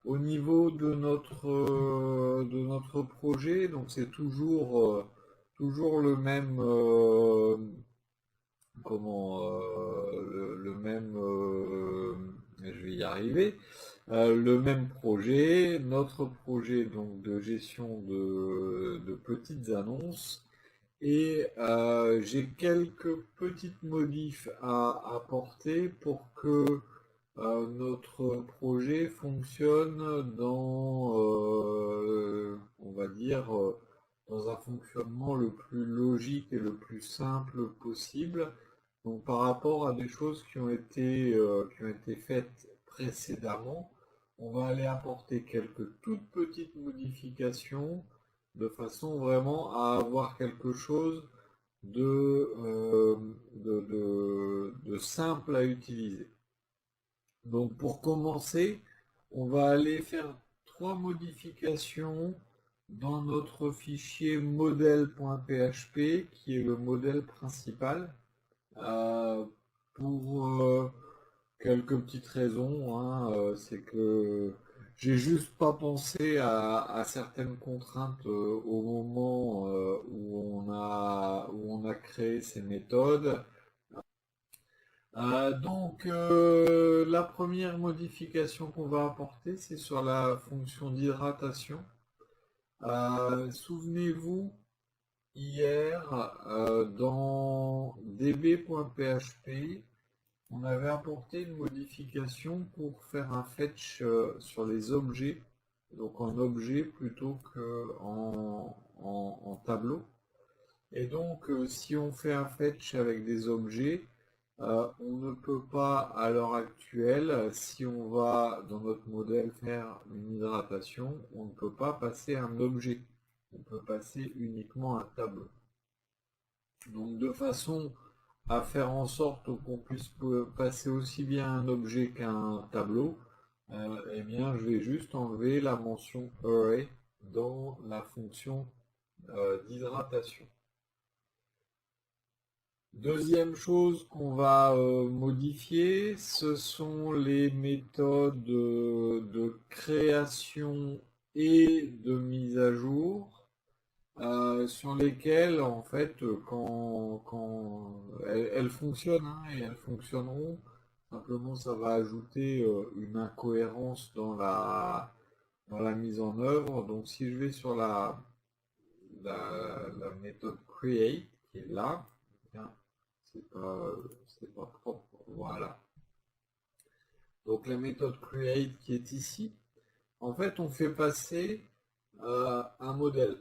Au niveau de notre projet, donc c'est toujours le même, le même, je vais y arriver, le même projet, notre projet donc de gestion de petites annonces. Et j'ai quelques petites modifs à apporter pour que notre projet fonctionne dans, on va dire, dans un fonctionnement le plus logique et le plus simple possible. Donc par rapport à des choses qui ont été faites précédemment, on va aller apporter quelques toutes petites modifications de façon vraiment à avoir quelque chose de simple à utiliser. Donc pour commencer, on va aller faire trois modifications dans notre fichier modèle.php qui est le modèle principal euh, pour quelques petites raisons, hein. C'est que j'ai juste pas pensé à certaines contraintes au moment où on a créé ces méthodes. La première modification qu'on va apporter, c'est sur la fonction d'hydratation. Souvenez-vous, hier, dans db.php, on avait apporté une modification pour faire un fetch sur les objets, donc en objet plutôt qu'en tableau. Et donc, si on fait un fetch avec des objets, on ne peut pas à l'heure actuelle, si on va dans notre modèle faire une hydratation, on ne peut pas passer un objet. On peut passer uniquement un tableau. Donc, de façon à faire en sorte qu'on puisse passer aussi bien un objet qu'un tableau, eh bien, je vais juste enlever la mention array dans la fonction d'hydratation. Deuxième chose qu'on va modifier, ce sont les méthodes de création et de mise à jour sur lesquelles, en fait, quand elles fonctionnent, hein, et elles fonctionneront, simplement ça va ajouter une incohérence dans la mise en œuvre. Donc si je vais sur la méthode create qui est là, bien, c'est pas propre. Voilà. Donc la méthode create qui est ici, en fait, on fait passer un modèle.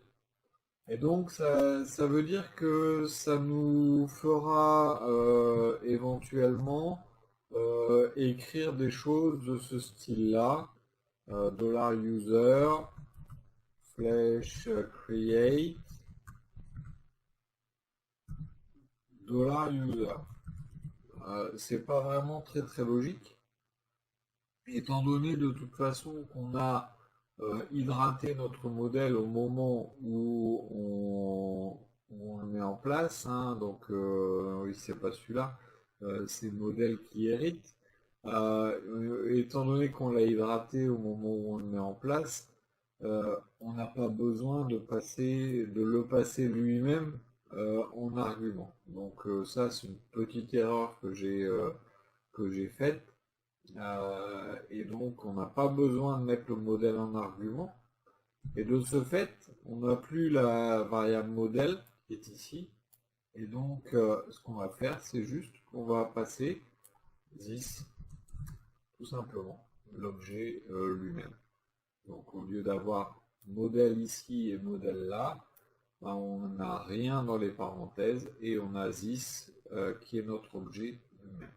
Et donc ça veut dire que ça nous fera éventuellement écrire des choses de ce style-là. $user /create $user. C'est pas vraiment très très logique, étant donné de toute façon qu'on a hydraté notre modèle au moment où on le met en place, hein. Donc oui, c'est pas celui-là, c'est le modèle qui hérite. Étant donné qu'on l'a hydraté au moment où on le met en place, on n'a pas besoin de le passer lui-même en argument. Donc ça, c'est une petite erreur que j'ai faite. Et donc, on n'a pas besoin de mettre le modèle en argument. Et de ce fait, on n'a plus la variable modèle qui est ici. Et donc, ce qu'on va faire, c'est juste qu'on va passer this, tout simplement, l'objet lui-même. Donc, au lieu d'avoir modèle ici et modèle là, ben, on n'a rien dans les parenthèses et on a this qui est notre objet lui-même.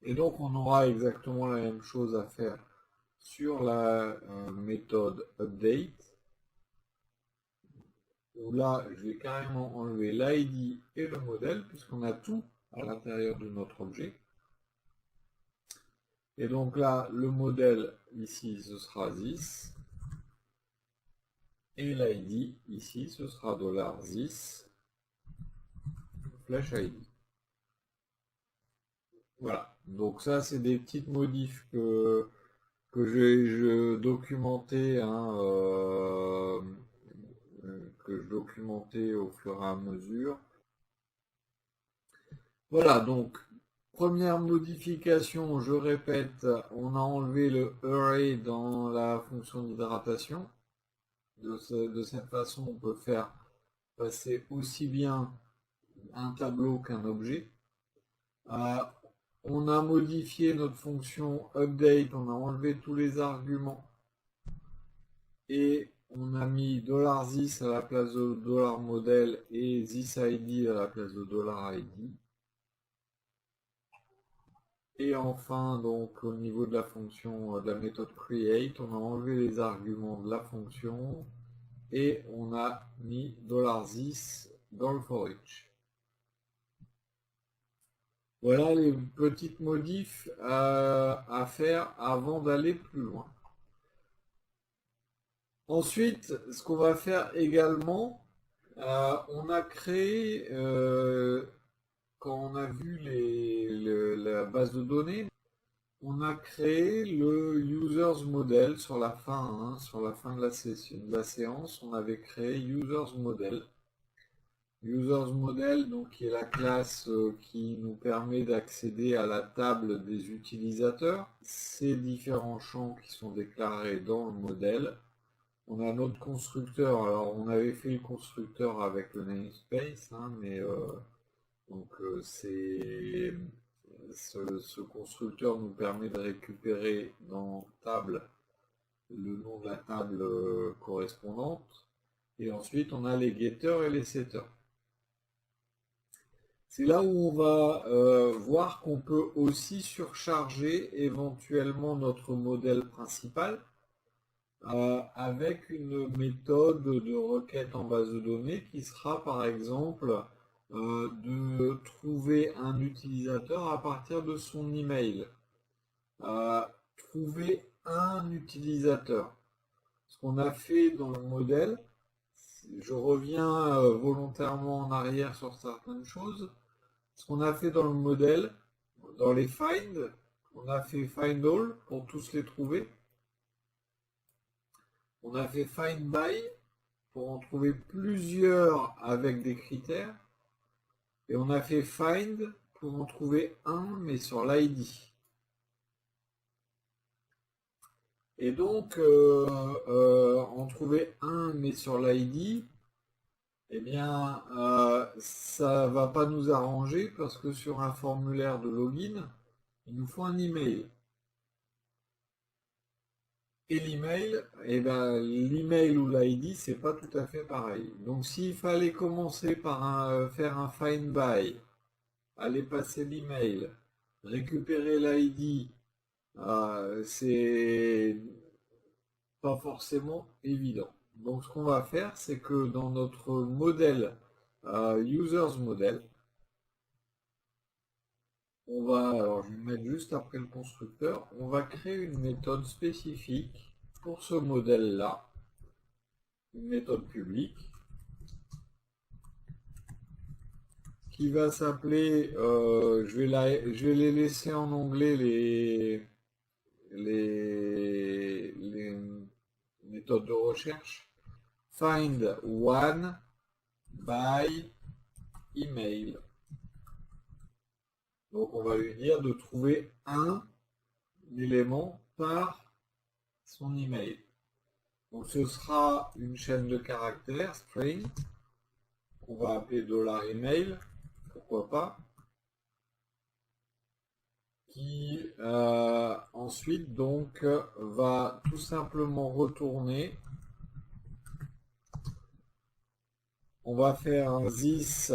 Et donc, on aura exactement la même chose à faire sur la méthode update, où là, je vais carrément enlever l'ID et le modèle, puisqu'on a tout à l'intérieur de notre objet. Et donc là, le modèle, ici, ce sera this. Et l'ID, ici, ce sera $this /ID. Voilà. Donc ça, c'est des petites modifs que je documentais, hein, que je documentais au fur et à mesure. Voilà, donc première modification, je répète, on a enlevé le array dans la fonction d'hydratation. De cette façon, on peut faire passer aussi bien un tableau qu'un objet. Euh, on a modifié notre fonction update, on a enlevé tous les arguments et on a mis $this à la place de $model et thisID à la place de $id. Et enfin, donc au niveau de la fonction de la méthode create, on a enlevé les arguments de la fonction et on a mis $this dans le for each. Voilà les petites modifs à faire avant d'aller plus loin. Ensuite, ce qu'on va faire également, on a créé, quand on a vu la base de données, on a créé le users model sur la fin, hein, sur la fin de la séance, on avait créé users model. Users model, donc qui est la classe qui nous permet d'accéder à la table des utilisateurs. Ces différents champs qui sont déclarés dans le modèle. On a notre constructeur. Alors on avait fait le constructeur avec le namespace, hein, mais ce constructeur nous permet de récupérer dans table le nom de la table correspondante. Et ensuite on a les getters et les setters. C'est là où on va voir qu'on peut aussi surcharger éventuellement notre modèle principal avec une méthode de requête en base de données qui sera par exemple de trouver un utilisateur à partir de son email. Trouver un utilisateur. Ce qu'on a fait dans le modèle, je reviens volontairement en arrière sur certaines choses. Ce qu'on a fait dans le modèle, dans les find, on a fait find all pour tous les trouver. On a fait find by pour en trouver plusieurs avec des critères. Et on a fait find pour en trouver un mais sur l'ID. Et donc, en trouver un mais sur l'ID, eh bien, ça va pas nous arranger parce que sur un formulaire de login, il nous faut un email. Et l'email, eh ben, l'email ou l'ID, c'est pas tout à fait pareil. Donc, s'il fallait commencer par faire un find by, aller passer l'email, récupérer l'ID, c'est pas forcément évident. Donc, ce qu'on va faire, c'est que dans notre modèle users model, on va, alors je vais me mettre juste après le constructeur, on va créer une méthode spécifique pour ce modèle-là, une méthode publique, qui va s'appeler, je vais les laisser en anglais les méthodes de recherche, find one by email. Donc on va lui dire de trouver un élément par son email. Donc ce sera une chaîne de caractères, string, qu'on va appeler $email, pourquoi pas, qui ensuite donc va tout simplement retourner. On va faire un this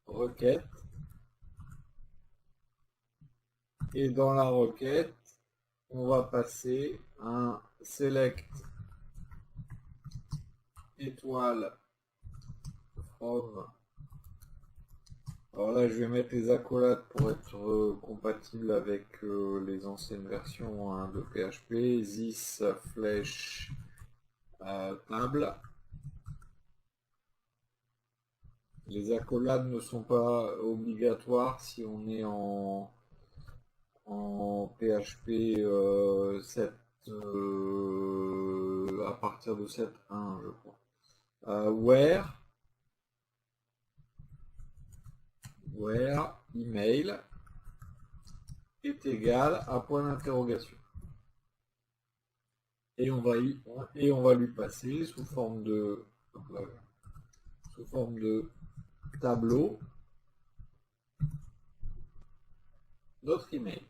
requête et dans la requête on va passer un select étoile from. Alors là je vais mettre les accolades pour être compatible avec les anciennes versions hein, de PHP. This flèche table. Les accolades ne sont pas obligatoires si on est en en PHP 7, à partir de 7.1, je crois. Where email est égal à point d'interrogation. Et on va lui passer sous forme de tableau notre email.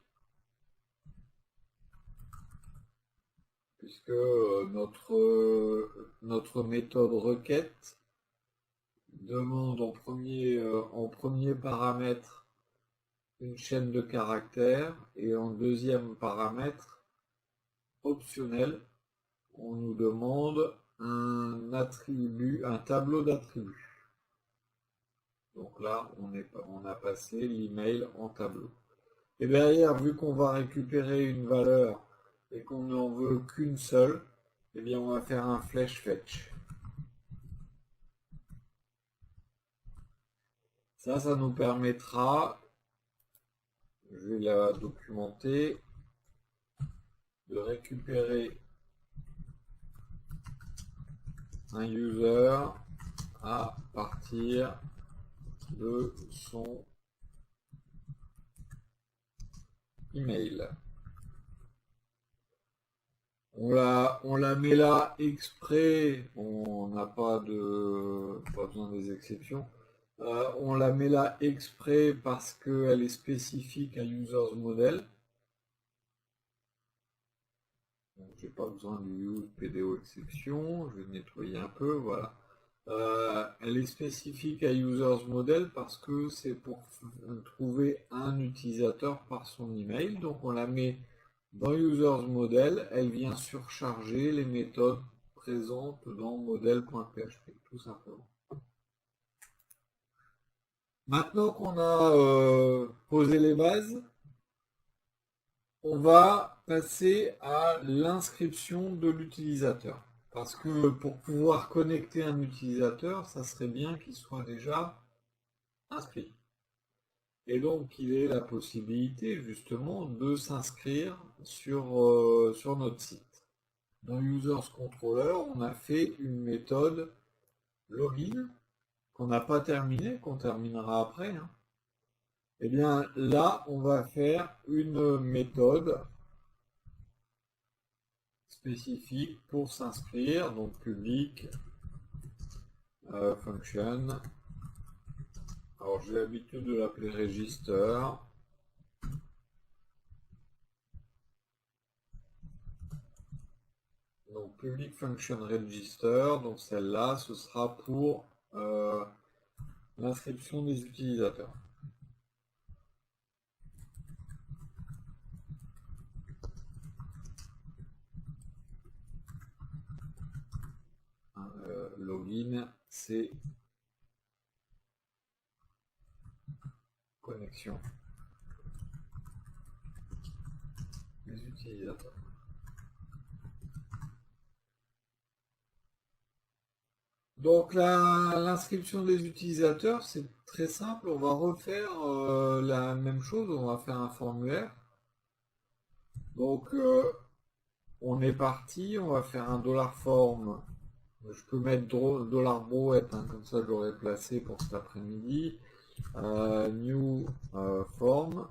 Puisque notre méthode requête demande en premier paramètre une chaîne de caractères et en deuxième paramètre optionnel, on nous demande un tableau d'attributs. Donc là, on a passé l'email en tableau. Et derrière, vu qu'on va récupérer une valeur et qu'on n'en veut qu'une seule, eh bien on va faire un flash fetch. Ça nous permettra, je vais la documenter, de récupérer un user à partir de son email. On la met là exprès, on n'a pas besoin des exceptions. On la met là exprès parce qu'elle est spécifique à users model. J'ai pas besoin du use PDO exception, je vais nettoyer un peu, voilà. Elle est spécifique à users model parce que c'est pour trouver un utilisateur par son email. Donc on la met dans users model, elle vient surcharger les méthodes présentes dans model.php, tout simplement. Maintenant qu'on a posé les bases, on va passer à l'inscription de l'utilisateur. Parce que pour pouvoir connecter un utilisateur, ça serait bien qu'il soit déjà inscrit. Et donc, il ait la possibilité justement de s'inscrire sur notre site. Dans Users Controller, on a fait une méthode login qu'on n'a pas terminée, qu'on terminera après. Eh bien, là, on va faire une méthode spécifique pour s'inscrire, donc public function. Alors j'ai l'habitude de l'appeler register. Donc public function register, donc celle-là, ce sera pour l'inscription des utilisateurs. Login, c'est connexion des utilisateurs. Donc l'inscription des utilisateurs, c'est très simple. On va refaire la même chose. On va faire un formulaire. Donc on est parti. On va faire un $form. Je peux mettre $brouette, comme ça je l'aurais placé pour cet après-midi. New form.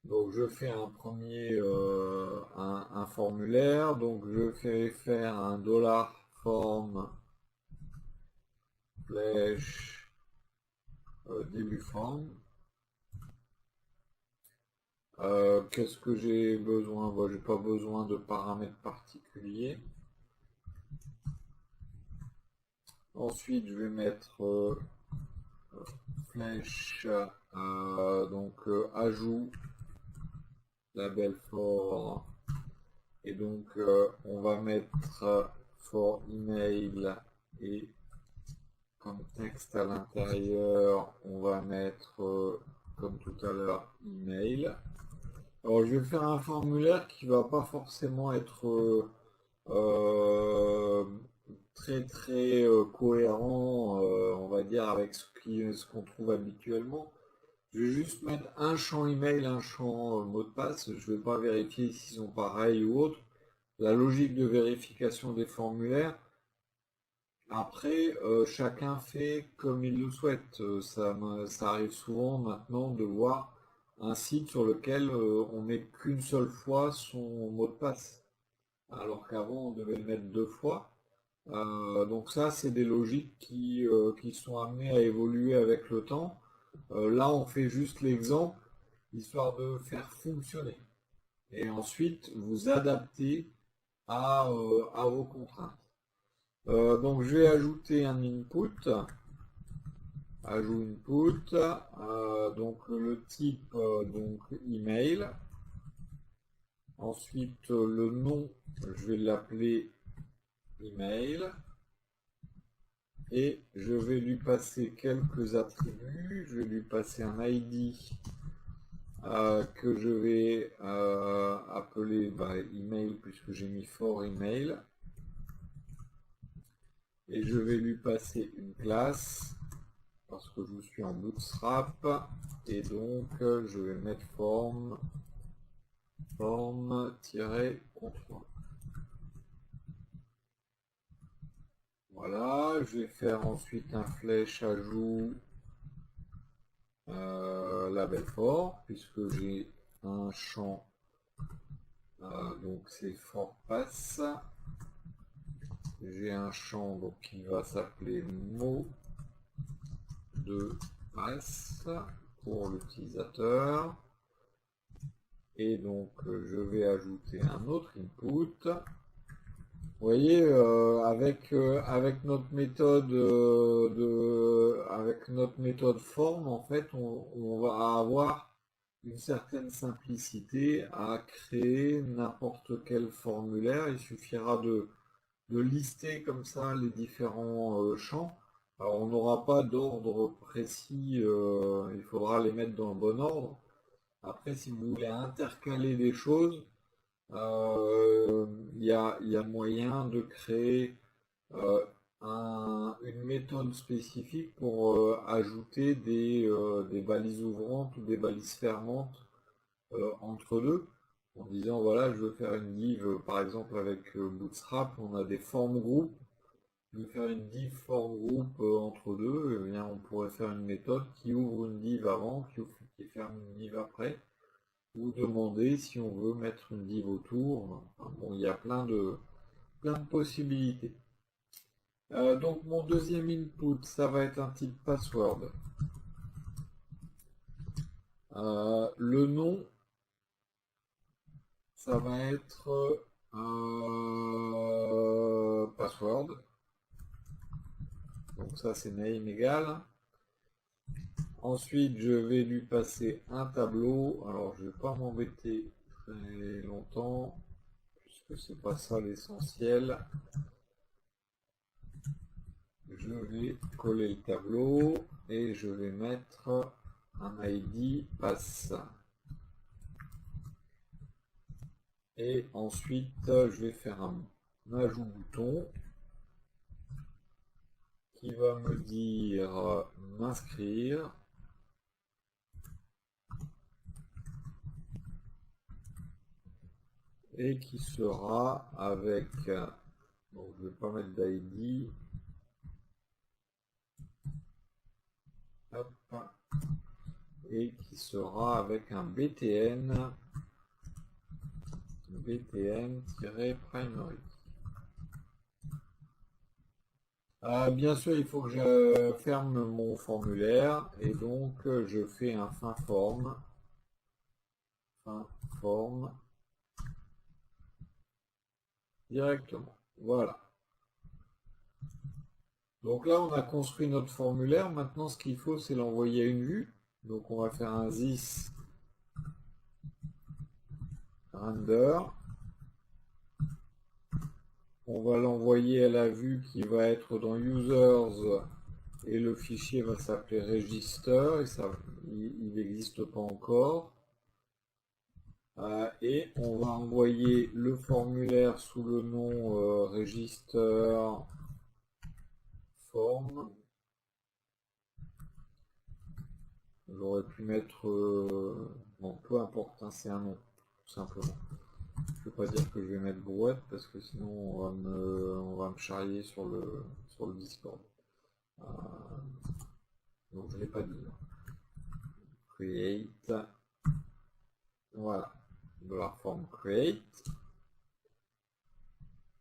Donc je fais un premier un formulaire, donc je vais faire un $form flash début form. Qu'est-ce que j'ai besoin? Bon, j'ai pas besoin de paramètres particuliers. Ensuite je vais mettre flash donc ajout label for, et donc on va mettre for email, et comme texte à l'intérieur on va mettre comme tout à l'heure email. Alors je vais faire un formulaire qui va pas forcément être très cohérent, on va dire, avec ce qu'on trouve habituellement. Je vais juste mettre un champ email, un champ mot de passe. Je ne vais pas vérifier s'ils sont pareils ou autres. La logique de vérification des formulaires. Après, chacun fait comme il le souhaite. Ça arrive souvent maintenant de voir un site sur lequel on met qu'une seule fois son mot de passe, alors qu'avant on devait le mettre deux fois. Donc ça, c'est des logiques qui sont amenées à évoluer avec le temps. Là, on fait juste l'exemple, histoire de faire fonctionner. Et ensuite, vous adaptez à vos contraintes. Donc je vais ajouter un input, ajout input, donc le type donc email, ensuite le nom, je vais l'appeler email, et je vais lui passer quelques attributs, je vais lui passer un ID que je vais appeler email puisque j'ai mis for email. Et je vais lui passer une classe parce que je suis en bootstrap et donc je vais mettre form-contrôle. Voilà, je vais faire ensuite un flèche ajout label for puisque j'ai un champ donc c'est for pass. J'ai un champ donc, qui va s'appeler mot de passe pour l'utilisateur. Et donc je vais ajouter un autre input. Vous voyez, avec notre méthode avec notre méthode form, en fait, on va avoir une certaine simplicité à créer n'importe quel formulaire. Il suffira de lister comme ça les différents champs. Alors, on n'aura pas d'ordre précis, il faudra les mettre dans le bon ordre. Après, si vous voulez intercaler des choses, il y a moyen de créer une méthode spécifique pour ajouter des balises ouvrantes ou des balises fermantes entre deux, en disant voilà, je veux faire une div, par exemple avec Bootstrap, on a des form group, je veux faire une div form group entre deux, et bien on pourrait faire une méthode qui ouvre une div avant, qui ferme une div après, ou demander si on veut mettre une div autour. Enfin, bon, il y a plein de possibilités. Donc mon deuxième input, ça va être un type password. Le nom, ça va être password. Donc ça c'est name égal. Ensuite je vais lui passer un tableau. Alors je vais pas m'embêter très longtemps puisque c'est pas ça l'essentiel. Je vais coller le tableau et je vais mettre un ID pass. Et ensuite je vais faire un ajout bouton qui va me dire m'inscrire. Et qui sera avec, donc je vais pas mettre d'ID, et qui sera avec un btn primary. Bien sûr, il faut que je ferme mon formulaire et donc je fais un fin form directement. Voilà. Donc là, on a construit notre formulaire. Maintenant, ce qu'il faut, c'est l'envoyer à une vue. Donc on va faire un this render. On va l'envoyer à la vue qui va être dans users et le fichier va s'appeler register et ça, il n'existe pas encore. Et on va envoyer le formulaire sous le nom register forme. J'aurais pu mettre... bon, peu importe, hein, c'est un nom, tout simplement. Je ne vais pas dire que je vais mettre brouette parce que sinon on va me charrier sur le Discord. Donc je ne l'ai pas dit. Create. Voilà. De la forme create.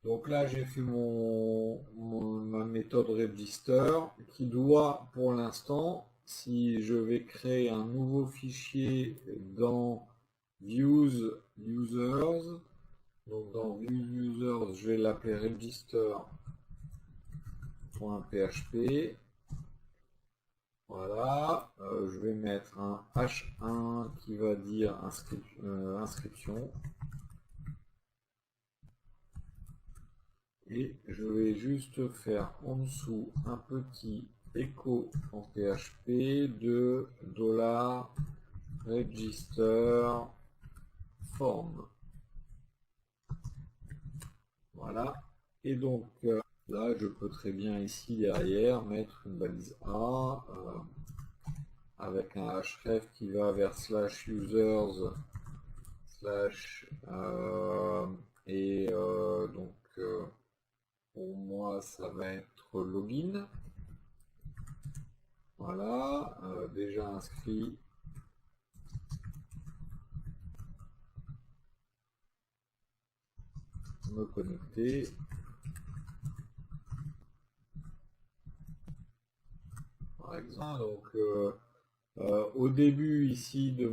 Donc là j'ai fait ma méthode register qui doit pour l'instant, si je vais créer un nouveau fichier dans views users, donc dans views users je vais l'appeler register.php. Voilà, je vais mettre un H1 qui va dire inscription. Et je vais juste faire en dessous un petit écho en PHP de $register form. Voilà. Et donc là, je peux très bien ici derrière mettre une balise A avec un href qui va vers /users donc pour moi ça va être login. Voilà, déjà inscrit. Me connecter. Par exemple, donc au début ici de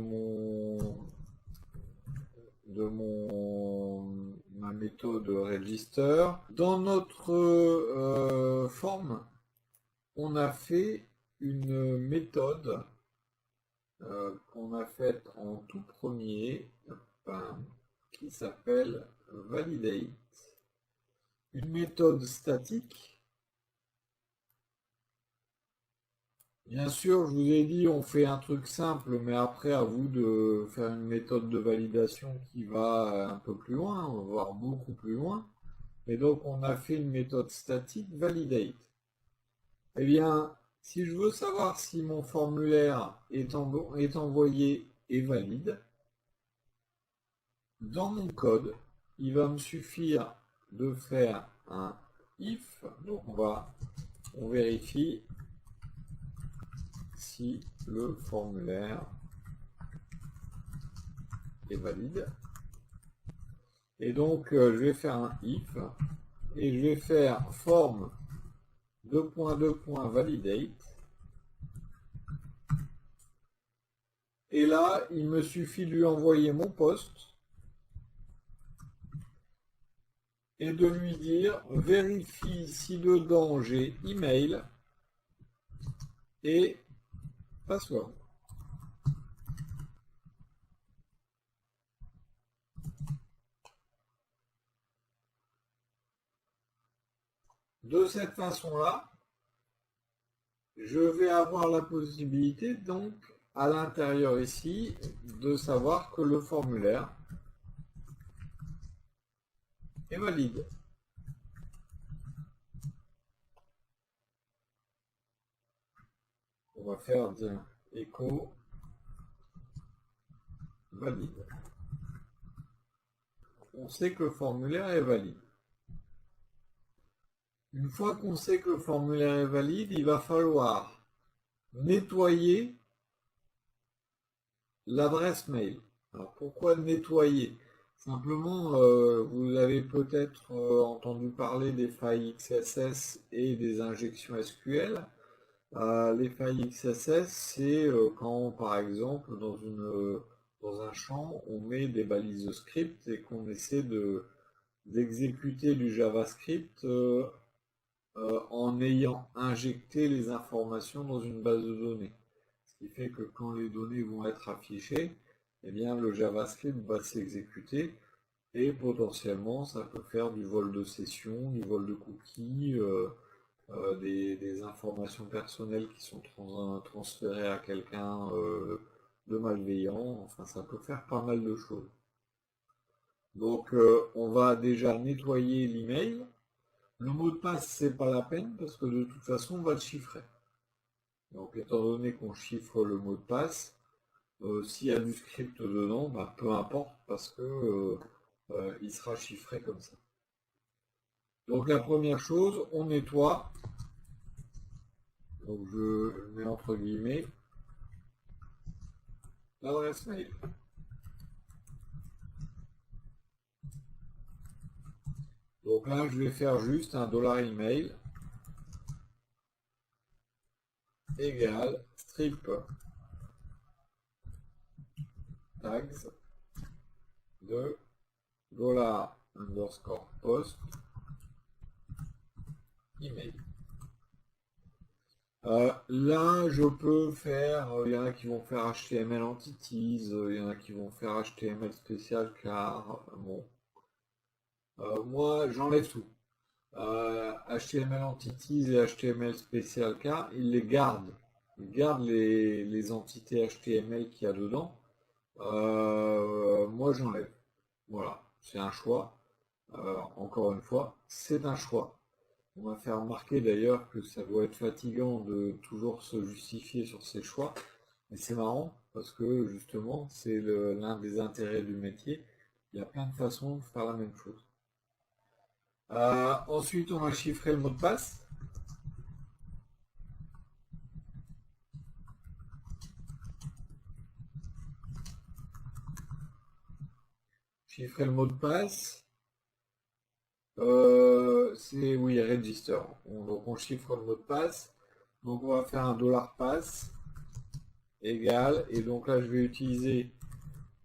ma méthode register, dans notre forme, on a fait une méthode qu'on a faite en tout premier, qui s'appelle validate. Une méthode statique. Bien sûr, je vous ai dit, on fait un truc simple, mais après, à vous de faire une méthode de validation qui va un peu plus loin, voire beaucoup plus loin. Et donc, on a fait une méthode statique validate. Eh bien, si je veux savoir si mon formulaire est envoyé et valide, dans mon code, il va me suffire de faire un if. Donc, on vérifie si le formulaire est valide. Et donc, je vais faire un if et je vais faire form .validate. Et là, il me suffit de lui envoyer mon poste et de lui dire vérifie si dedans j'ai email et password. De cette façon-là, je vais avoir la possibilité donc à l'intérieur ici de savoir que le formulaire est valide. On va faire écho valide. On sait que le formulaire est valide. Une fois qu'on sait que le formulaire est valide, il va falloir nettoyer l'adresse mail. Alors pourquoi nettoyer? Simplement, vous avez peut-être entendu parler des failles XSS et des injections SQL. Les failles XSS, c'est quand, par exemple, dans un champ, on met des balises script et qu'on essaie d'exécuter du JavaScript en ayant injecté les informations dans une base de données. Ce qui fait que quand les données vont être affichées, eh bien, le JavaScript va s'exécuter et potentiellement ça peut faire du vol de session, du vol de cookies, des informations personnelles qui sont transférées à quelqu'un de malveillant. Enfin, ça peut faire pas mal de choses. Donc, on va déjà nettoyer l'email. Le mot de passe, c'est pas la peine parce que de toute façon, on va le chiffrer. Donc, étant donné qu'on chiffre le mot de passe, s'il y a du script dedans, bah, peu importe parce que il sera chiffré comme ça. Donc, la première chose, on nettoie. Donc, je mets entre guillemets l'adresse mail. Donc là, je vais faire juste un $email égale strip tags de $_post email. Là, je peux faire, il y en a qui vont faire HTML entities, il y en a qui vont faire HTML spécial car, bon, moi j'enlève tout. HTML entities et HTML spécial car, ils les gardent. Ils gardent les entités HTML qu'il y a dedans. Moi j'enlève. Voilà, c'est un choix. Encore une fois, c'est un choix. On m'a fait remarquer d'ailleurs que ça doit être fatigant de toujours se justifier sur ses choix. Mais c'est marrant parce que justement, c'est l'un des intérêts du métier. Il y a plein de façons de faire la même chose. Ensuite, on va chiffrer le mot de passe. Chiffrer le mot de passe. C'est oui, register. Donc on chiffre le mot de passe. Donc on va faire un $pass égal. Et donc là, je vais utiliser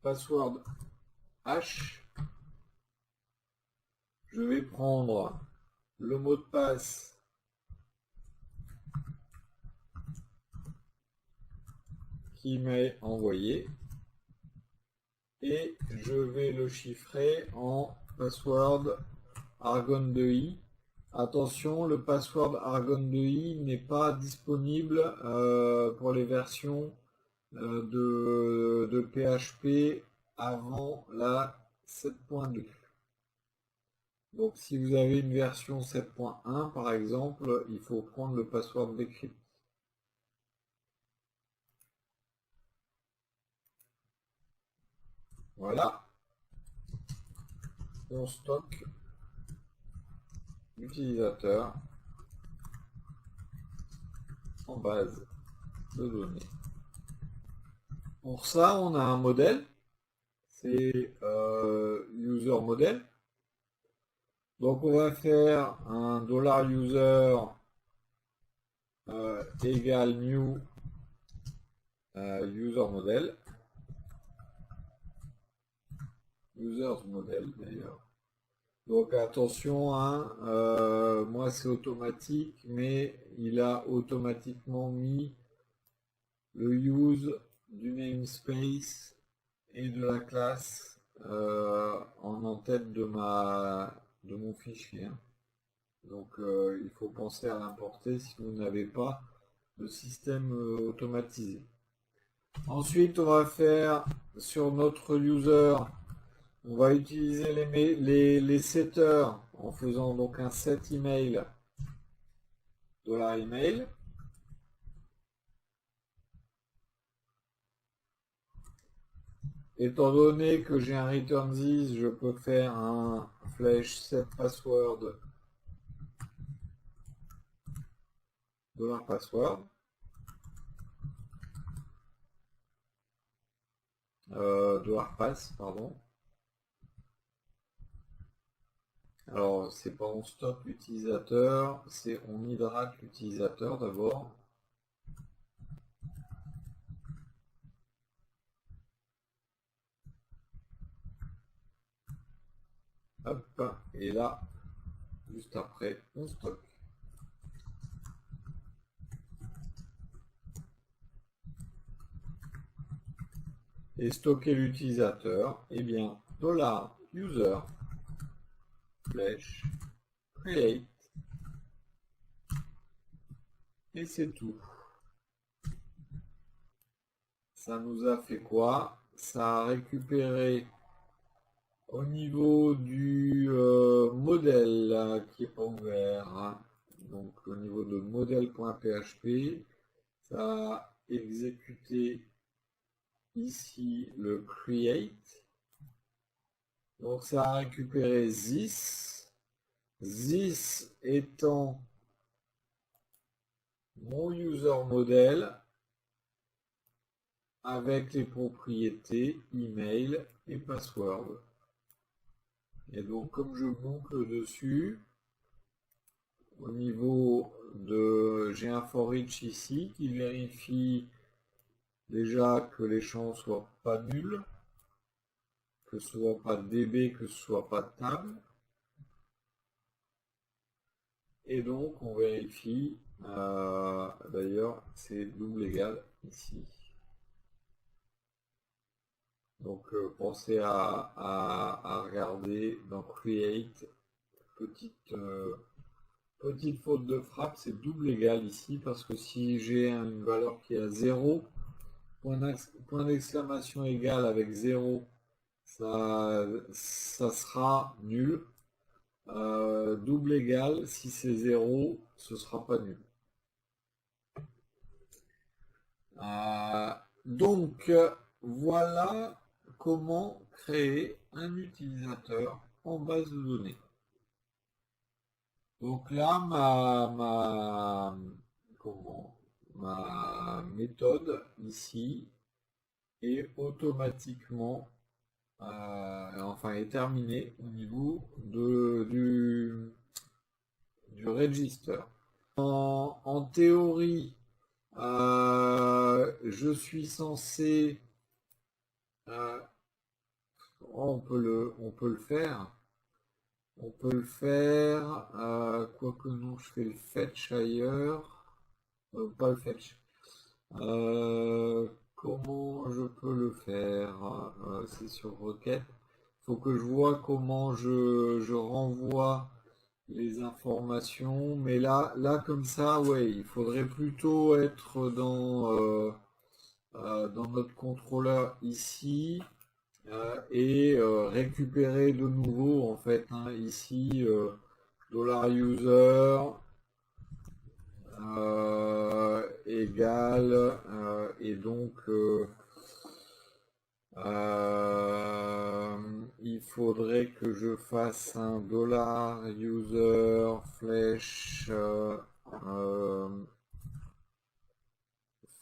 password hash. Je vais prendre le mot de passe qui m'est envoyé et je vais le chiffrer en password argon 2i. Attention, le password argon 2i n'est pas disponible pour les versions de PHP avant la 7.2. Donc si vous avez une version 7.1 par exemple, il faut prendre le password decrypt. Voilà. On stocke l'utilisateur en base de données. Pour ça, on a un modèle. C'est user model. Donc on va faire un $user égale new user model. Users model d'ailleurs. Donc attention, hein, moi c'est automatique, mais il a automatiquement mis le use du namespace et de la classe en en-tête de mon fichier. Hein. Donc il faut penser à l'importer si vous n'avez pas de système automatisé. Ensuite, on va faire sur notre user, on va utiliser les setters en faisant donc un set email $email. Étant donné que j'ai un return this, je peux faire un flash set password $password. $pass, pardon. Alors, c'est pas on stoppe l'utilisateur, c'est on hydrate l'utilisateur d'abord. Hop, et là, juste après, on stocke. Et stocker l'utilisateur, eh bien, $user flash create. Et c'est tout. Ça nous a fait quoi? Ça a récupéré au niveau du modèle qui est pas ouvert, hein. Donc au niveau de modèle.php, ça a exécuté ici le create. Donc ça a récupéré this étant mon user model avec les propriétés email et password. Et donc comme je boucle dessus, au niveau de j'ai un for each ici qui vérifie déjà que les champs soient pas nuls, que ce soit pas db, que ce soit pas table. Et donc on vérifie, d'ailleurs c'est double égal ici. Donc pensez à regarder dans Create, petite faute de frappe, c'est double égal ici, parce que si j'ai une valeur qui est à 0, point d'exclamation égal avec 0, ça sera nul. Double égal, si c'est 0, ce sera pas nul. Donc, voilà comment créer un utilisateur en base de données. Donc là, ma méthode ici est automatiquement, est terminée au niveau du register. En théorie, je suis censé, on peut le faire. On peut le faire, quoique non, je fais le fetch ailleurs. Pas le fetch. Comment je peux le faire? C'est sur requête. Il faut que je vois comment je renvoie les informations. Mais là comme ça, ouais, il faudrait plutôt être dans notre contrôleur ici. Et récupérer de nouveau en fait, hein, ici $user égale et donc il faudrait que je fasse un $user flèche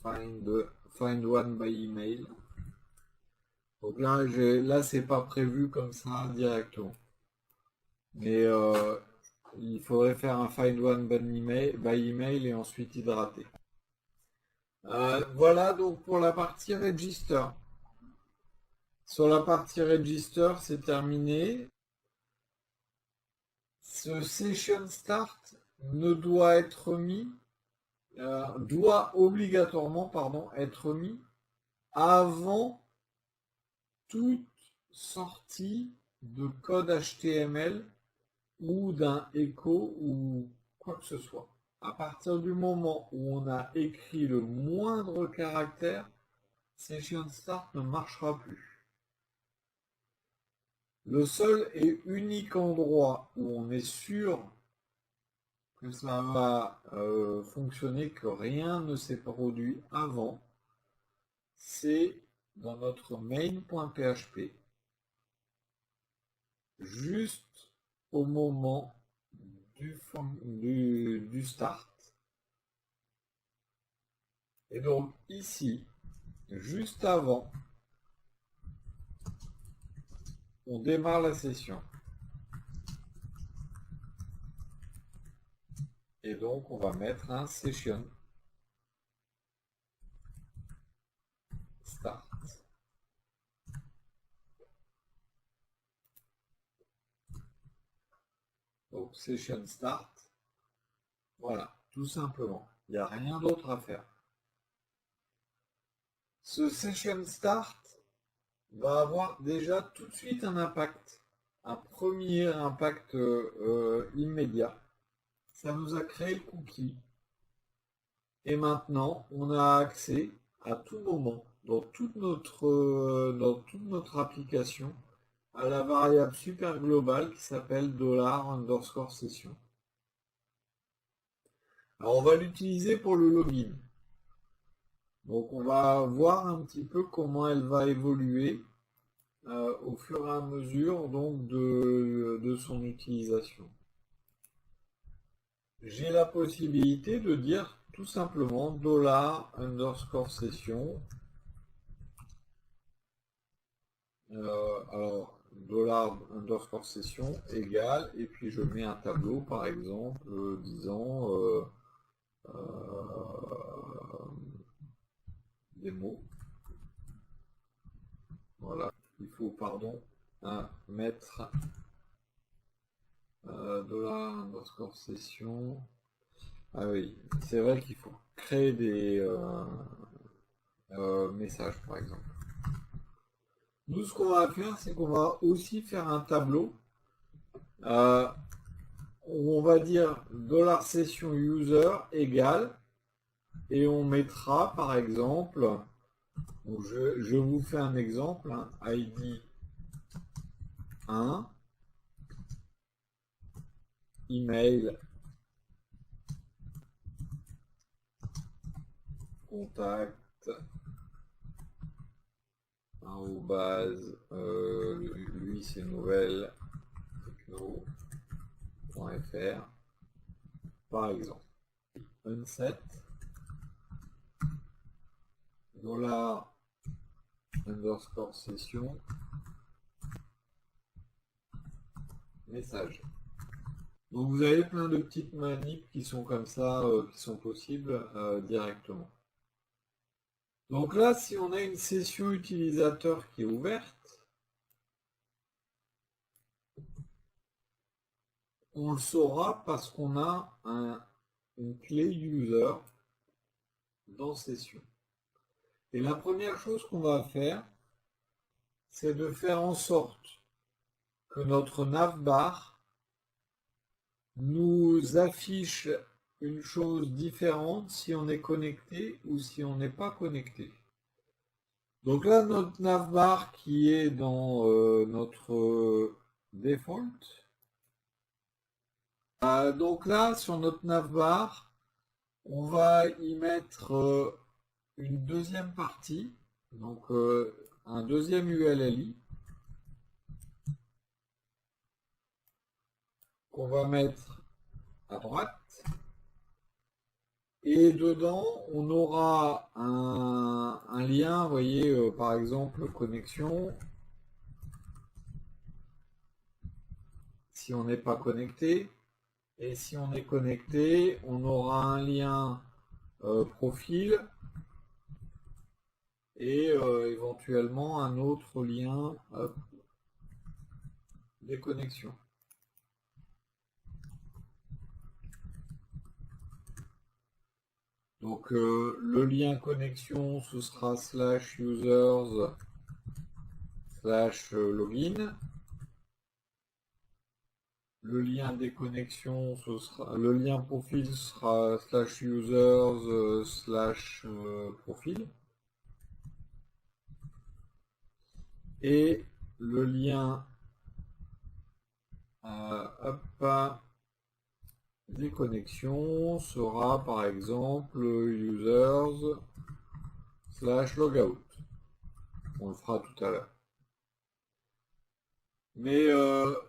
find one by email. Donc là c'est pas prévu comme ça directement. Mais il faudrait faire un find one by email et ensuite hydrater. Voilà donc pour la partie register. Sur la partie register, c'est terminé. Ce session start ne doit être mis, doit obligatoirement, être mis avant toute sortie de code HTML ou d'un echo ou quoi que ce soit. À partir du moment où on a écrit le moindre caractère, Session Start ne marchera plus. Le seul et unique endroit où on est sûr que ça va fonctionner, que rien ne s'est produit avant, c'est dans notre main.php, juste au moment du start. Et donc ici, juste avant, on démarre la session. Et donc on va mettre un session start. Donc session start, voilà, tout simplement. Il n'y a rien d'autre à faire. Ce session start va avoir déjà tout de suite un impact, un premier impact immédiat. Ça nous a créé le cookie. Et maintenant, on a accès à tout moment, dans toute notre application, à la variable super globale qui s'appelle $_session. Alors on va l'utiliser pour le login. Donc on va voir un petit peu comment elle va évoluer au fur et à mesure donc de son utilisation. J'ai la possibilité de dire tout simplement $_session. Alors $_session égale, et puis je mets un tableau par exemple disant des mots. Voilà, il faut, pardon, mettre $_session. Ah oui, c'est vrai qu'il faut créer des messages par exemple. Nous, ce qu'on va faire, c'est qu'on va aussi faire un tableau où on va dire $session user égale, et on mettra par exemple, donc je vous fais un exemple, ID 1, email, contact, arrobase, lui c'est nouvelle techno.fr par exemple. Unset $_session message. Donc vous avez plein de petites manips qui sont comme ça, qui sont possibles directement. Donc là, si on a une session utilisateur qui est ouverte, on le saura parce qu'on a une clé user dans session. Et la première chose qu'on va faire, c'est de faire en sorte que notre navbar nous affiche une chose différente si on est connecté ou si on n'est pas connecté. Donc là, notre navbar qui est dans notre default. Donc là, sur notre navbar, on va y mettre une deuxième partie, donc un deuxième ULLI qu'on va mettre à droite. Et dedans, on aura un lien, vous voyez, par exemple, connexion. Si on n'est pas connecté. Et si on est connecté, on aura un lien profil et éventuellement un autre lien des connexions. Donc le lien connexion, ce sera /users/login. Le lien des connexions, ce sera le lien profil sera /users/profil. Et le lien des connexions sera par exemple users/logout. On le fera tout à l'heure. Mais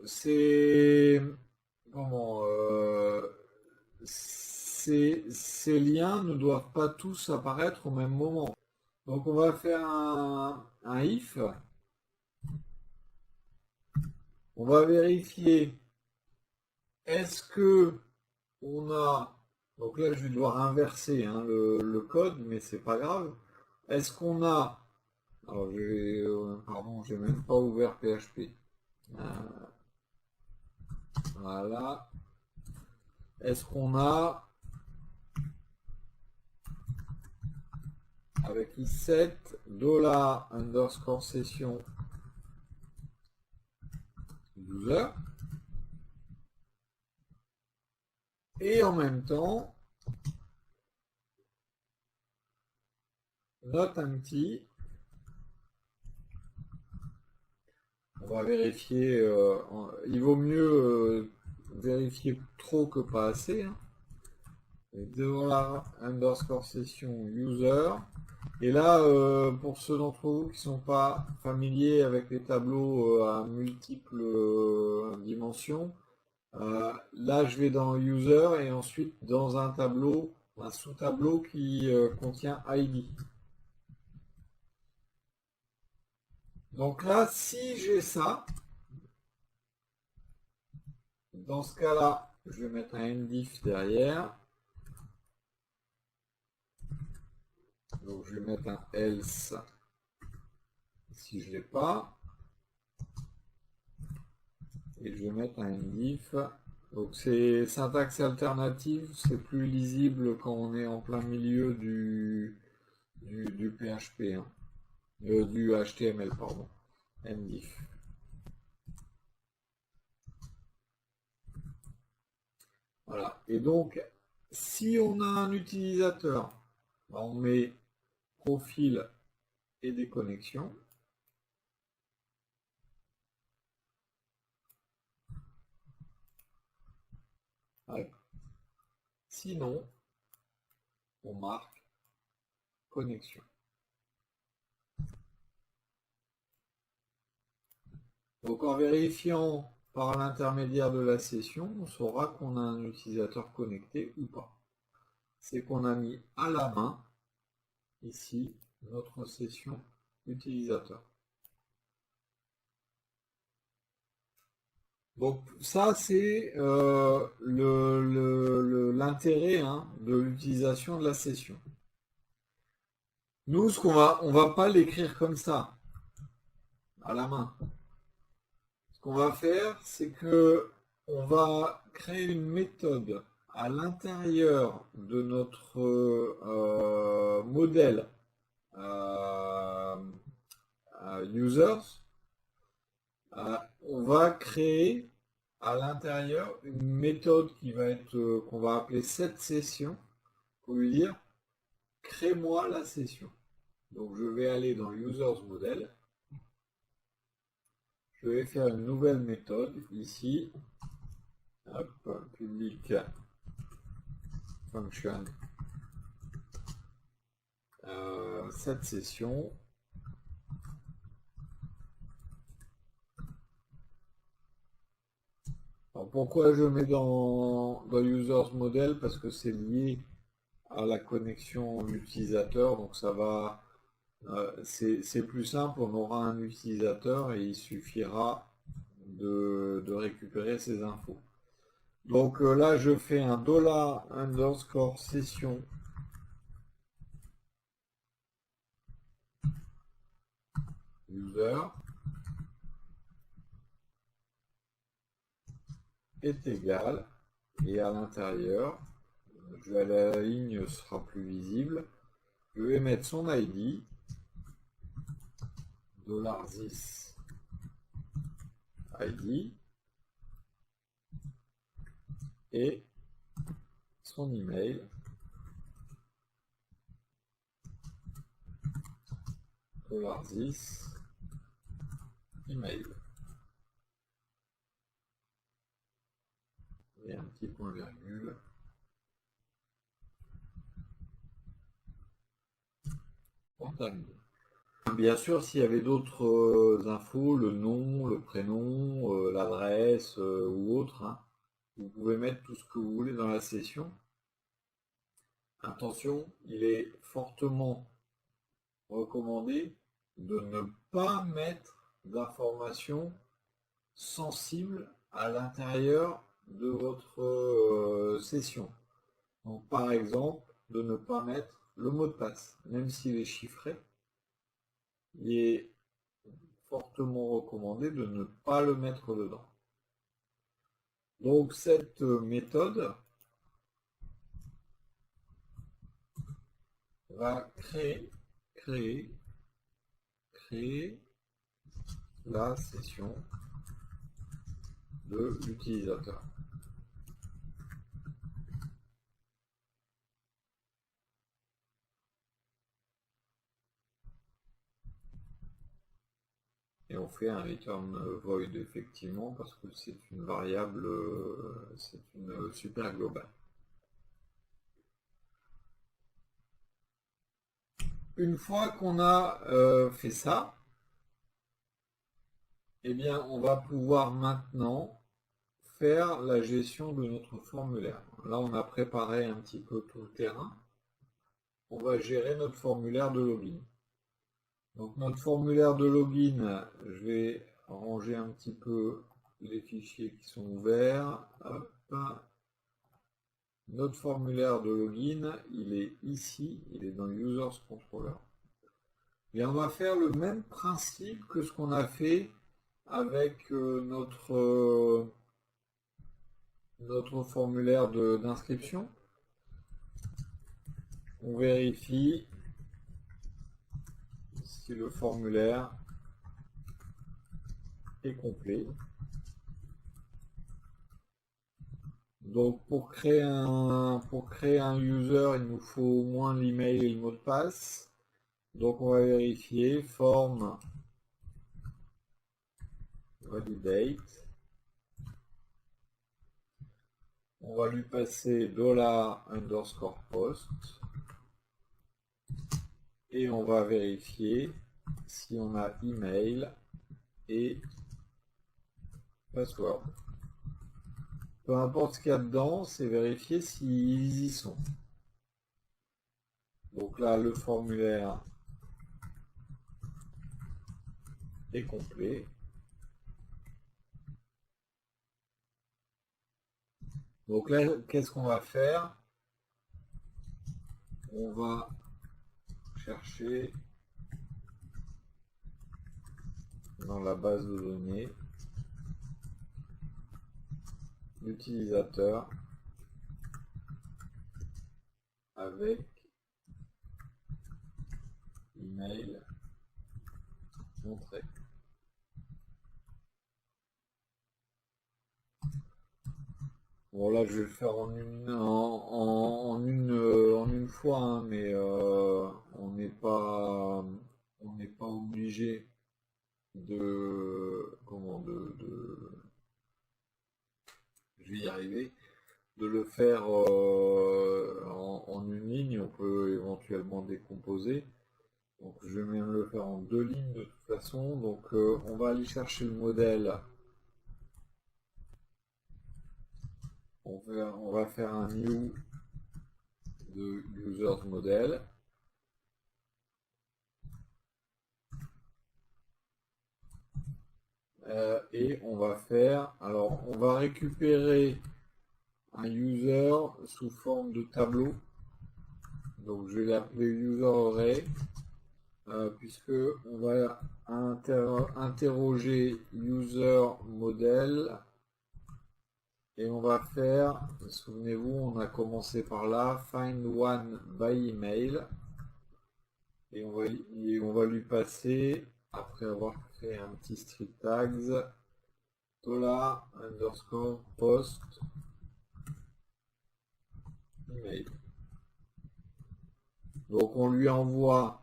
ces liens ne doivent pas tous apparaître au même moment. Donc on va faire un if. On va vérifier est-ce que on a, donc là je vais devoir inverser le code, mais c'est pas grave. Est-ce qu'on a, alors pardon, j'ai même pas ouvert PHP. Voilà. Est-ce qu'on a, avec i7 $_session user, et en même temps not empty On va vérifier, il vaut mieux vérifier trop que pas assez, hein. Et $_ session user. Et là, pour ceux d'entre vous qui ne sont pas familiers avec les tableaux à multiples dimensions, là je vais dans user et ensuite dans un tableau, un sous-tableau qui contient ID. Donc là, si j'ai ça, dans ce cas-là, je vais mettre un ndif derrière. Donc je vais mettre un else si je ne l'ai pas. Et je vais mettre un ndif. Donc c'est syntaxe alternative, c'est plus lisible quand on est en plein milieu du PHP, hein. Du HTML, pardon. Ndif. Voilà. Et donc, si on a un utilisateur, on met profil et des connexions. Ouais. Sinon, on marque connexion. Donc en vérifiant par l'intermédiaire de la session, on saura qu'on a un utilisateur connecté ou pas. C'est qu'on a mis à la main, ici, notre session utilisateur. Donc ça, c'est l'intérêt, hein, de l'utilisation de la session. Nous, on va pas l'écrire comme ça, à la main. Ce qu'on va faire, c'est que on va créer une méthode à l'intérieur de notre modèle euh, users. On va créer à l'intérieur une méthode qui va être qu'on va appeler cette session pour lui dire crée-moi la session. Donc je vais aller dans users model, je vais faire une nouvelle méthode ici, hop, public function cette session. Alors pourquoi je mets dans users model? Parce que c'est lié à la connexion utilisateur, donc ça va, c'est plus simple, on aura un utilisateur et il suffira de récupérer ces infos. Donc là je fais un $_ session user est égal, et à l'intérieur, la ligne sera plus visible, je vais mettre son ID, $10 ID, et son email, $10 email. Et un petit point virgule. Bien sûr, s'il y avait d'autres infos, le nom, le prénom, l'adresse ou autre, hein, vous pouvez mettre tout ce que vous voulez dans la session. Attention, il est fortement recommandé de ne pas mettre d'informations sensibles à l'intérieur de votre session. Donc, par exemple, de ne pas mettre le mot de passe, même s'il est chiffré. Il est fortement recommandé de ne pas le mettre dedans. Donc cette méthode va créer la session de l'utilisateur. et on fait un return void effectivement parce que c'est une variable, c'est une super globale. Une fois qu'on a fait ça, eh bien on va pouvoir maintenant faire la gestion de notre formulaire. Là on a préparé un petit peu tout le terrain. On va gérer notre formulaire de login. Donc notre formulaire de login, je vais ranger un petit peu les fichiers qui sont ouverts. Hop. Notre formulaire de login, il est ici, il est dans Users Controller. Et on va faire le même principe que ce qu'on a fait avec notre formulaire d'inscription. On vérifie si le formulaire est complet. Donc pour créer un user, il nous faut au moins l'email et le mot de passe. Donc on va vérifier form validate. On va lui passer $_post et on va vérifier si on a email et password. Peu importe ce qu'il y a dedans, c'est vérifier s'ils y sont. Donc là, le formulaire est complet. Donc là, qu'est-ce qu'on va faire? On va chercher dans la base de données l'utilisateur avec email montré. Bon là je vais le faire en une fois, hein, mais on n'est pas obligé je vais y arriver, de le faire en une ligne. On peut éventuellement décomposer. Donc je vais même le faire en deux lignes de toute façon. Donc on va aller chercher le modèle. On va faire un new de users model. Et on va faire, alors on va récupérer un user sous forme de tableau. Donc je vais l'appeler user array, puisque on va interroger user model et on va faire, souvenez-vous, on a commencé par là, find one by email et on va lui passer, après avoir créé un petit strip tags, $_post email. Donc on lui envoie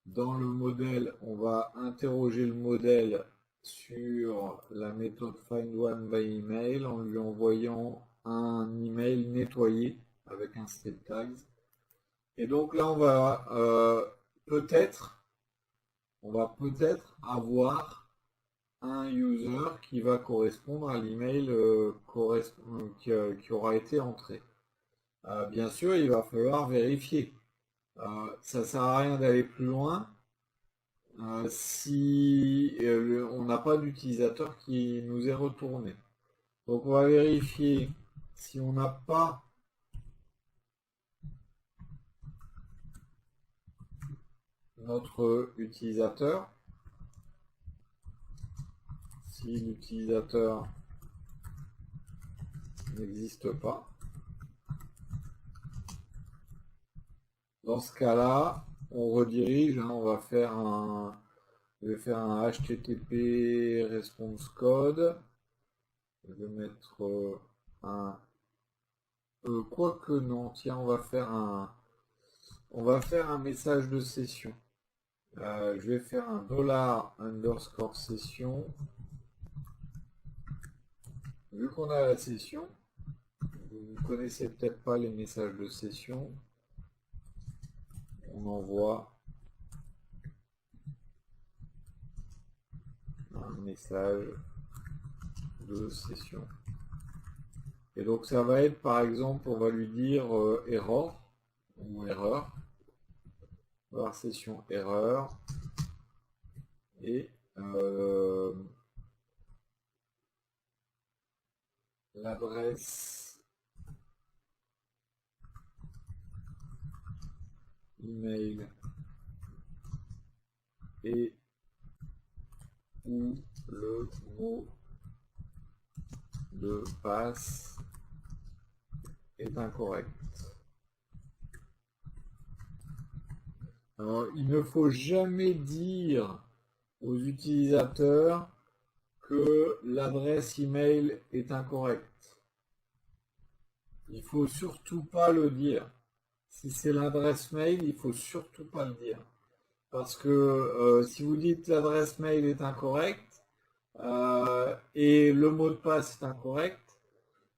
dans le modèle, on va interroger le modèle sur la méthode findOneByEmail en lui envoyant un email nettoyé avec un strip tags. Et donc là on va peut-être avoir un user qui va correspondre à l'email qui aura été entré. Bien sûr, il va falloir vérifier. Ça sert à rien d'aller plus loin si on n'a pas d'utilisateur qui nous est retourné. Donc on va vérifier si on n'a pas notre utilisateur. Si l'utilisateur n'existe pas, dans ce cas-là, on redirige, hein, on va faire je vais faire un HTTP response code. Je vais mettre quoique non, tiens, on va faire un message de session. Je vais faire un $_session. Vu qu'on a la session, vous ne connaissez peut-être pas les messages de session. On envoie un message de session. Et donc ça va être par exemple, on va lui dire error ou erreur. Voir session erreur. Et l'adresse email et ou le mot de passe est incorrect. Alors, il ne faut jamais dire aux utilisateurs que l'adresse email est incorrecte. Il faut surtout pas le dire. Si c'est l'adresse mail, il faut surtout pas le dire. Parce que si vous dites l'adresse mail est incorrecte et le mot de passe est incorrect,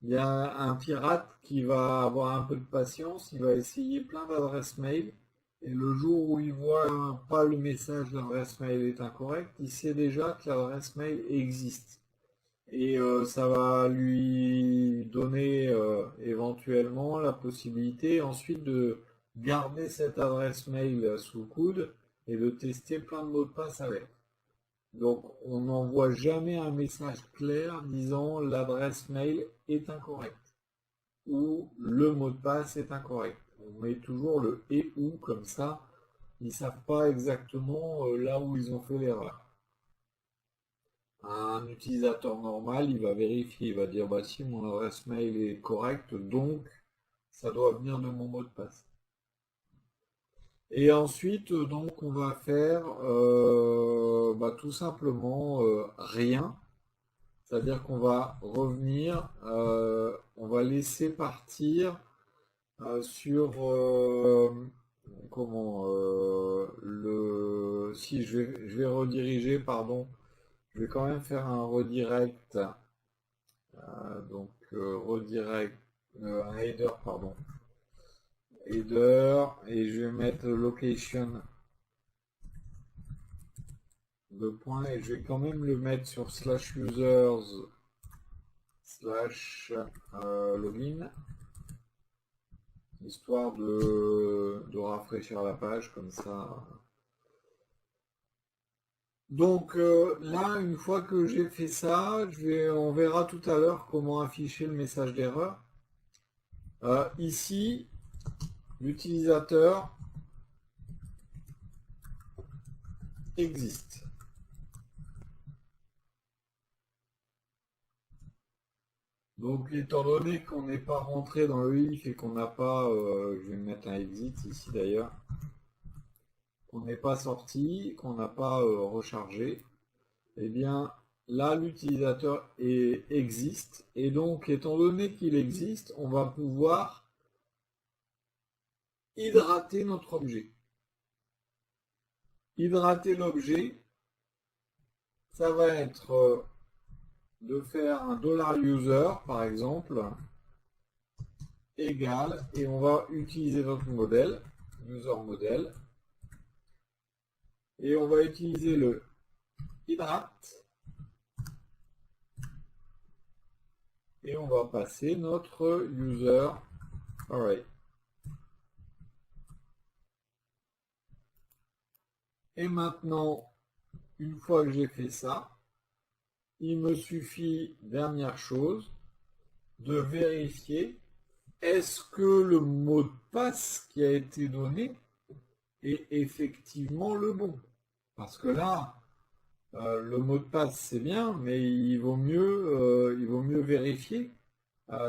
il y a un pirate qui va avoir un peu de patience, il va essayer plein d'adresses mail et le jour où il voit pas le message l'adresse mail est incorrecte, il sait déjà que l'adresse mail existe. Et ça va lui donner éventuellement la possibilité ensuite de garder cette adresse mail sous le coude et de tester plein de mots de passe avec. Donc on n'envoie jamais un message clair disant l'adresse mail est incorrecte ou le mot de passe est incorrect. On met toujours le et ou comme ça, ils ne savent pas exactement là où ils ont fait l'erreur. Un utilisateur normal, il va vérifier, il va dire bah si mon adresse mail est correcte, donc ça doit venir de mon mot de passe. Et ensuite, donc on va faire tout simplement rien. C'est-à-dire qu'on va revenir, on va laisser partir sur si je vais rediriger, pardon. Je vais quand même faire un redirect, redirect, un header, pardon, header, et je vais mettre location de point, et je vais quand même le mettre sur /users /login, histoire de rafraîchir la page comme ça. Donc là, une fois que j'ai fait ça, on verra tout à l'heure comment afficher le message d'erreur. Ici, l'utilisateur existe. Donc étant donné qu'on n'est pas rentré dans le if et qu'on n'a pas, je vais mettre un exit ici d'ailleurs, qu'on n'est pas sorti, qu'on n'a pas rechargé, eh bien là l'utilisateur existe, et donc étant donné qu'il existe, on va pouvoir hydrater notre objet. Hydrater l'objet, ça va être de faire un $user par exemple, égal, et on va utiliser notre modèle, user modèle, et on va utiliser le hydrate, et on va passer notre user array. Et maintenant, une fois que j'ai fait ça, il me suffit, dernière chose, de vérifier est-ce que le mot de passe qui a été donné est effectivement le bon. Parce que là, le mot de passe c'est bien, mais il vaut mieux vérifier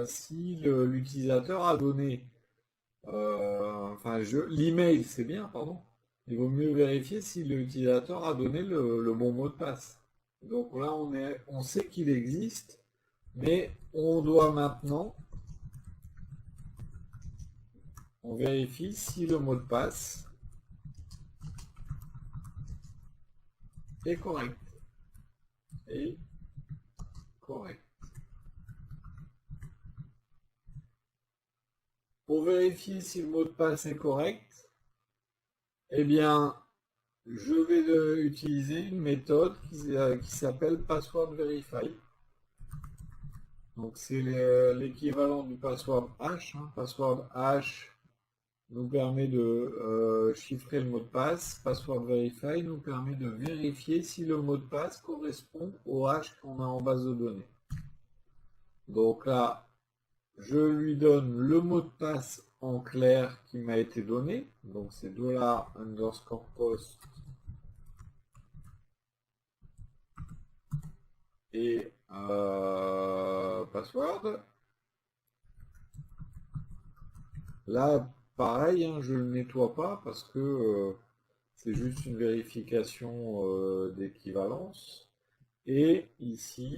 si l'utilisateur a donné, l'email c'est bien, pardon. Il vaut mieux vérifier si l'utilisateur a donné le bon mot de passe. Donc là, on sait qu'il existe, mais on doit maintenant, on vérifie si le mot de passe est correct. Et correct. Pour vérifier si le mot de passe est correct, eh bien, je vais utiliser une méthode qui s'appelle Password Verify. Donc c'est l'équivalent du password hash. Password hash nous permet de chiffrer le mot de passe. Password Verify nous permet de vérifier si le mot de passe correspond au hash qu'on a en base de données. Donc là, je lui donne le mot de passe en clair qui m'a été donné. Donc c'est $_post et password. Là, pareil, hein, je ne le nettoie pas parce que c'est juste une vérification d'équivalence. Et ici,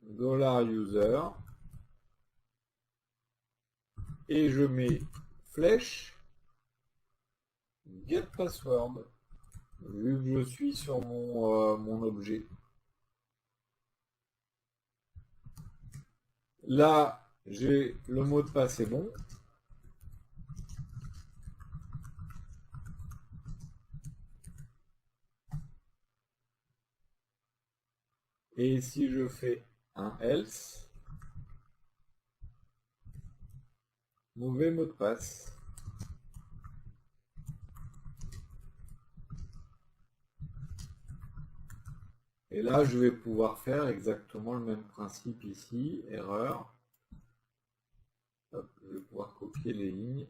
$user. Et je mets flèche get password vu que je suis sur mon objet. Là, j'ai le mot de passe est bon. Et si je fais un else, mauvais mot de passe. Et là, je vais pouvoir faire exactement le même principe ici, erreur. Hop, je vais pouvoir copier les lignes.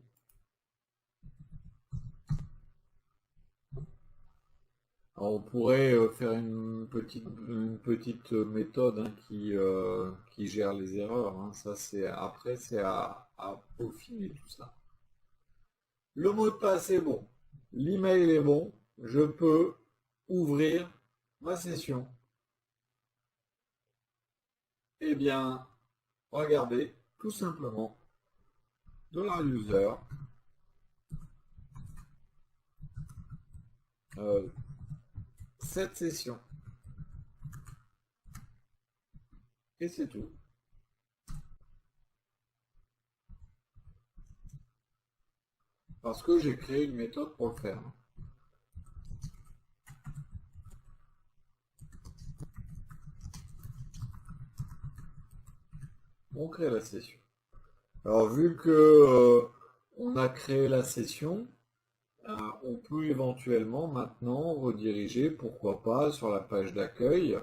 Alors, on pourrait faire une petite méthode hein, qui gère les erreurs. Hein. Ça, après, c'est à peaufiner tout ça. Le mot de passe est bon. L'email est bon. Je peux ouvrir ma session. Eh bien, regardez, tout simplement, $user, cette session. Et c'est tout. Parce que j'ai créé une méthode pour le faire. On crée la session. Alors vu que on a créé la session, on peut éventuellement maintenant rediriger, pourquoi pas, sur la page d'accueil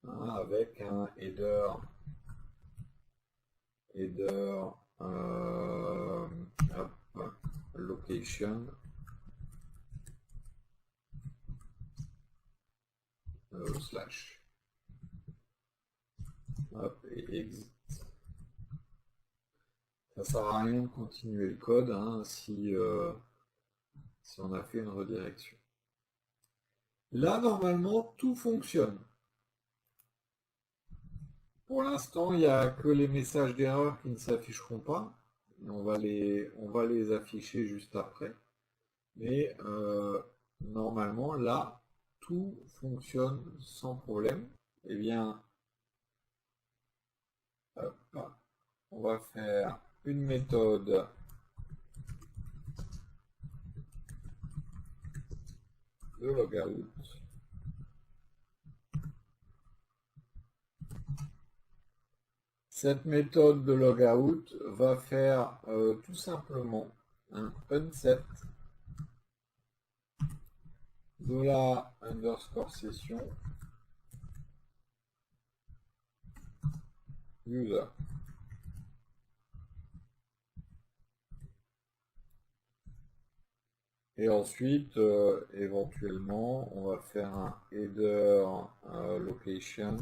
hein, avec un header location slash et exit. Ça sert à rien de continuer le code hein, si on a fait une redirection. Là, normalement, tout fonctionne. Pour l'instant, il n'y a que les messages d'erreur qui ne s'afficheront pas. On va les afficher juste après. Mais normalement, là, tout fonctionne sans problème. Eh bien, hop, on va faire une méthode de logout. Cette méthode de logout va faire tout simplement un unset $_session user. Et ensuite, éventuellement, on va faire un header location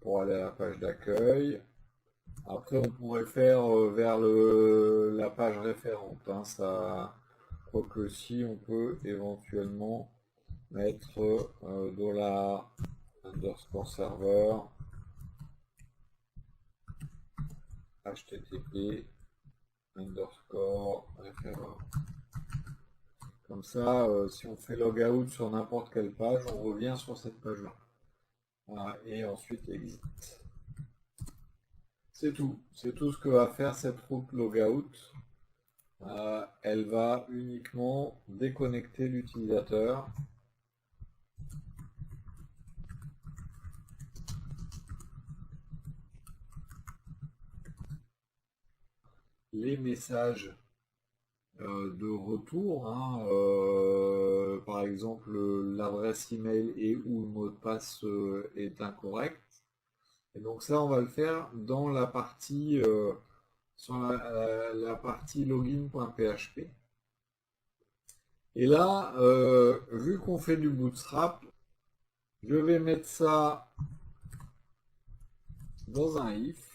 pour aller à la page d'accueil. Après, on pourrait faire vers la page référente. Hein, ça, quoique si, on peut éventuellement mettre $_server http _ référent. Comme ça, si on fait logout sur n'importe quelle page, on revient sur cette page-là. Voilà, et ensuite exit. C'est tout. C'est tout ce que va faire cette route logout. Elle va uniquement déconnecter l'utilisateur. Les messages de retour, hein, par exemple l'adresse email et ou le mot de passe est incorrect. Et donc ça, on va le faire dans la partie sur la partie login.php. Et là, vu qu'on fait du bootstrap, je vais mettre ça dans un if.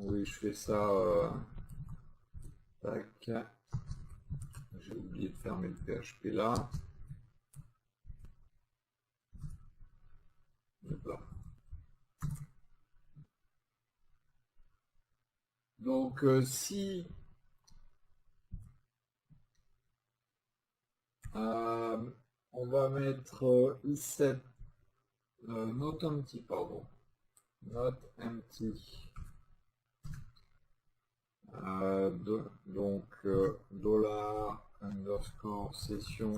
Oui, je fais ça. Tac. J'ai oublié de fermer le PHP là. Donc si on va mettre i7 not empty, pardon, not empty. Donc dollar underscore session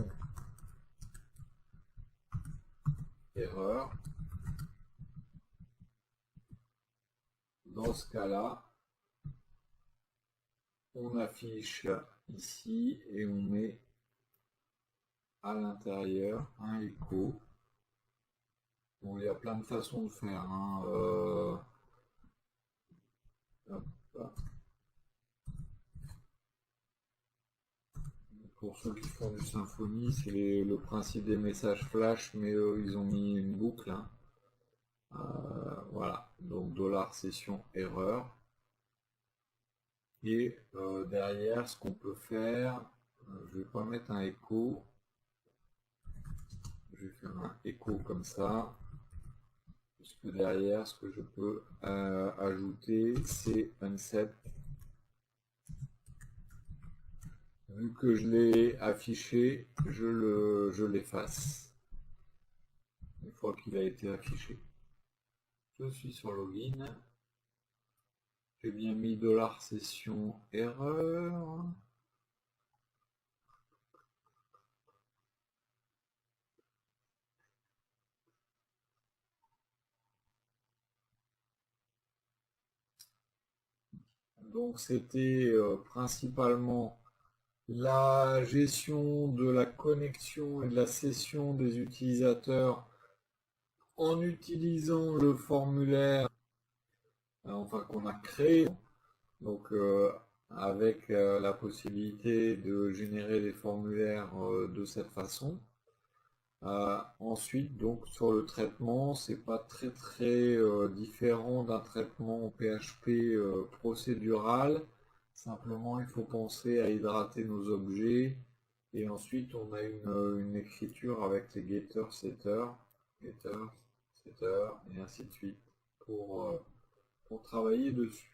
erreur. Dans ce cas-là, on affiche ici et on met à l'intérieur un écho. Bon, il y a plein de façons de faire. Hein. Pour ceux qui font du Symfony, c'est le principe des messages flash, mais ils ont mis une boucle. Hein. Voilà, donc dollar session erreur. Et derrière, ce qu'on peut faire, je vais pas mettre un écho. Je vais faire un écho comme ça. Puisque derrière, ce que je peux ajouter, c'est unset. Vu que je l'ai affiché, je l'efface. Une fois qu'il a été affiché. Je suis sur login. J'ai bien mis dollar session erreur. Donc c'était principalement la gestion de la connexion et de la session des utilisateurs en utilisant le formulaire enfin qu'on a créé. Donc avec la possibilité de générer des formulaires de cette façon. Ensuite, donc sur le traitement, c'est pas très différent d'un traitement en PHP procédural. Simplement, il faut penser à hydrater nos objets. Et ensuite, on a une écriture avec les getter, setter, getter, setter, et ainsi de suite pour travailler dessus.